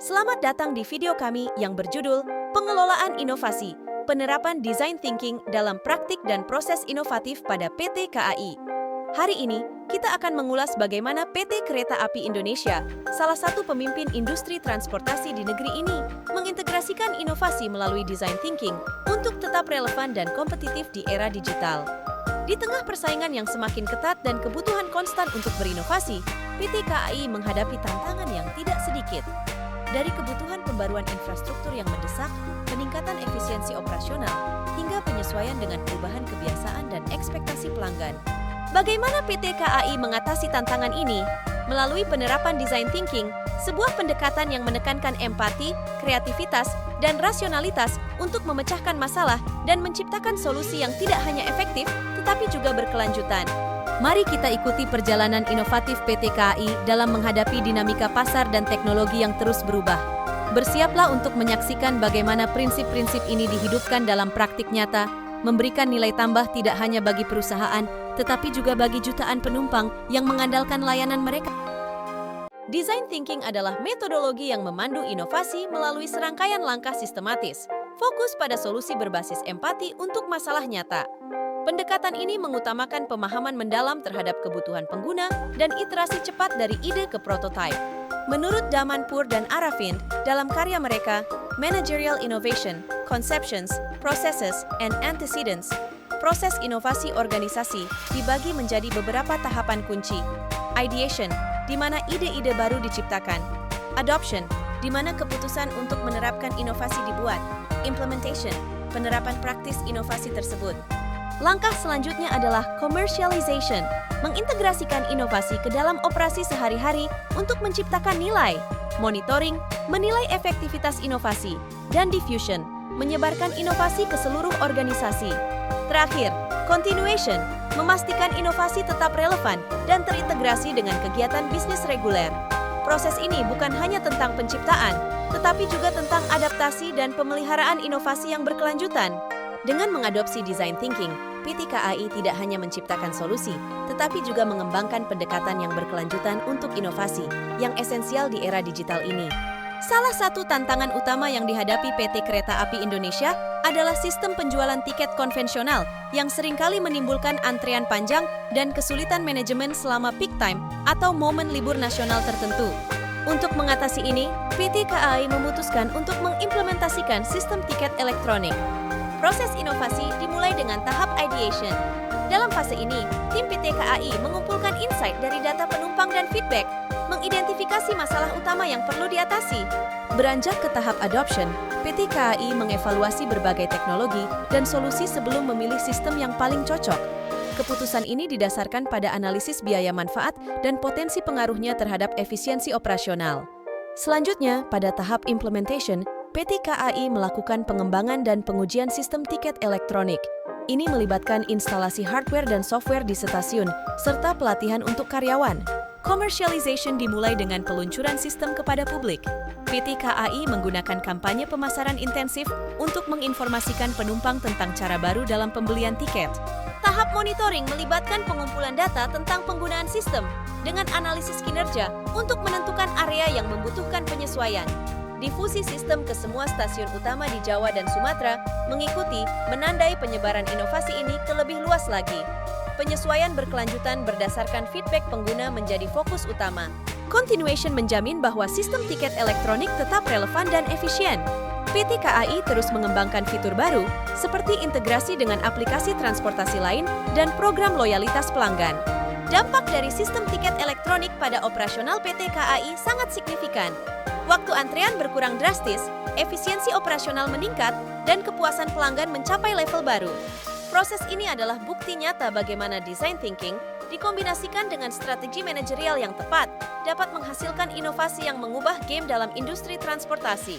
Selamat datang di video kami yang berjudul Pengelolaan Inovasi, Penerapan Design Thinking dalam Praktik dan Proses Inovatif pada PT KAI. Hari ini, kita akan mengulas bagaimana PT Kereta Api Indonesia, salah satu pemimpin industri transportasi di negeri ini, mengintegrasikan inovasi melalui design thinking untuk tetap relevan dan kompetitif di era digital. Di tengah persaingan yang semakin ketat dan kebutuhan konstan untuk berinovasi, PT KAI menghadapi tantangan yang tidak sedikit. Dari kebutuhan pembaruan infrastruktur yang mendesak, peningkatan efisiensi operasional, hingga penyesuaian dengan perubahan kebiasaan dan ekspektasi pelanggan. Bagaimana PT KAI mengatasi tantangan ini? Melalui penerapan design thinking, sebuah pendekatan yang menekankan empati, kreativitas, dan rasionalitas untuk memecahkan masalah dan menciptakan solusi yang tidak hanya efektif, tetapi juga berkelanjutan. Mari kita ikuti perjalanan inovatif PT KAI dalam menghadapi dinamika pasar dan teknologi yang terus berubah. Bersiaplah untuk menyaksikan bagaimana prinsip-prinsip ini dihidupkan dalam praktik nyata, memberikan nilai tambah tidak hanya bagi perusahaan, tetapi juga bagi jutaan penumpang yang mengandalkan layanan mereka. Design thinking adalah metodologi yang memandu inovasi melalui serangkaian langkah sistematis, fokus pada solusi berbasis empati untuk masalah nyata. Pendekatan ini mengutamakan pemahaman mendalam terhadap kebutuhan pengguna dan iterasi cepat dari ide ke prototype. Menurut Damanpur dan Aravind, dalam karya mereka, Managerial Innovation, Conceptions, Processes, and Antecedents, proses inovasi organisasi dibagi menjadi beberapa tahapan kunci. Ideation, di mana ide-ide baru diciptakan. Adoption, di mana keputusan untuk menerapkan inovasi dibuat. Implementation, penerapan praktis inovasi tersebut. Langkah selanjutnya adalah commercialization, mengintegrasikan inovasi ke dalam operasi sehari-hari untuk menciptakan nilai, monitoring, menilai efektivitas inovasi, dan diffusion, menyebarkan inovasi ke seluruh organisasi. Terakhir, continuation, memastikan inovasi tetap relevan dan terintegrasi dengan kegiatan bisnis reguler. Proses ini bukan hanya tentang penciptaan, tetapi juga tentang adaptasi dan pemeliharaan inovasi yang berkelanjutan. Dengan mengadopsi design thinking, PT KAI tidak hanya menciptakan solusi, tetapi juga mengembangkan pendekatan yang berkelanjutan untuk inovasi yang esensial di era digital ini. Salah satu tantangan utama yang dihadapi PT Kereta Api Indonesia adalah sistem penjualan tiket konvensional yang seringkali menimbulkan antrean panjang dan kesulitan manajemen selama peak time atau momen libur nasional tertentu. Untuk mengatasi ini, PT KAI memutuskan untuk mengimplementasikan sistem tiket elektronik. Proses inovasi dimulai dengan tahap ideation. Dalam fase ini, tim PT KAI mengumpulkan insight dari data penumpang dan feedback, mengidentifikasi masalah utama yang perlu diatasi. Beranjak ke tahap adoption, PT KAI mengevaluasi berbagai teknologi dan solusi sebelum memilih sistem yang paling cocok. Keputusan ini didasarkan pada analisis biaya manfaat dan potensi pengaruhnya terhadap efisiensi operasional. Selanjutnya, pada tahap implementation, PT KAI melakukan pengembangan dan pengujian sistem tiket elektronik. Ini melibatkan instalasi hardware dan software di stasiun, serta pelatihan untuk karyawan. Commercialization dimulai dengan peluncuran sistem kepada publik. PT KAI menggunakan kampanye pemasaran intensif untuk menginformasikan penumpang tentang cara baru dalam pembelian tiket. Tahap monitoring melibatkan pengumpulan data tentang penggunaan sistem dengan analisis kinerja untuk menentukan area yang membutuhkan penyesuaian. Difusi sistem ke semua stasiun utama di Jawa dan Sumatera mengikuti menandai penyebaran inovasi ini ke lebih luas lagi. Penyesuaian berkelanjutan berdasarkan feedback pengguna menjadi fokus utama. Continuation menjamin bahwa sistem tiket elektronik tetap relevan dan efisien. PT KAI terus mengembangkan fitur baru seperti integrasi dengan aplikasi transportasi lain dan program loyalitas pelanggan. Dampak dari sistem tiket elektronik pada operasional PT KAI sangat signifikan. Waktu antrean berkurang drastis, efisiensi operasional meningkat, dan kepuasan pelanggan mencapai level baru. Proses ini adalah bukti nyata bagaimana design thinking dikombinasikan dengan strategi manajerial yang tepat dapat menghasilkan inovasi yang mengubah game dalam industri transportasi.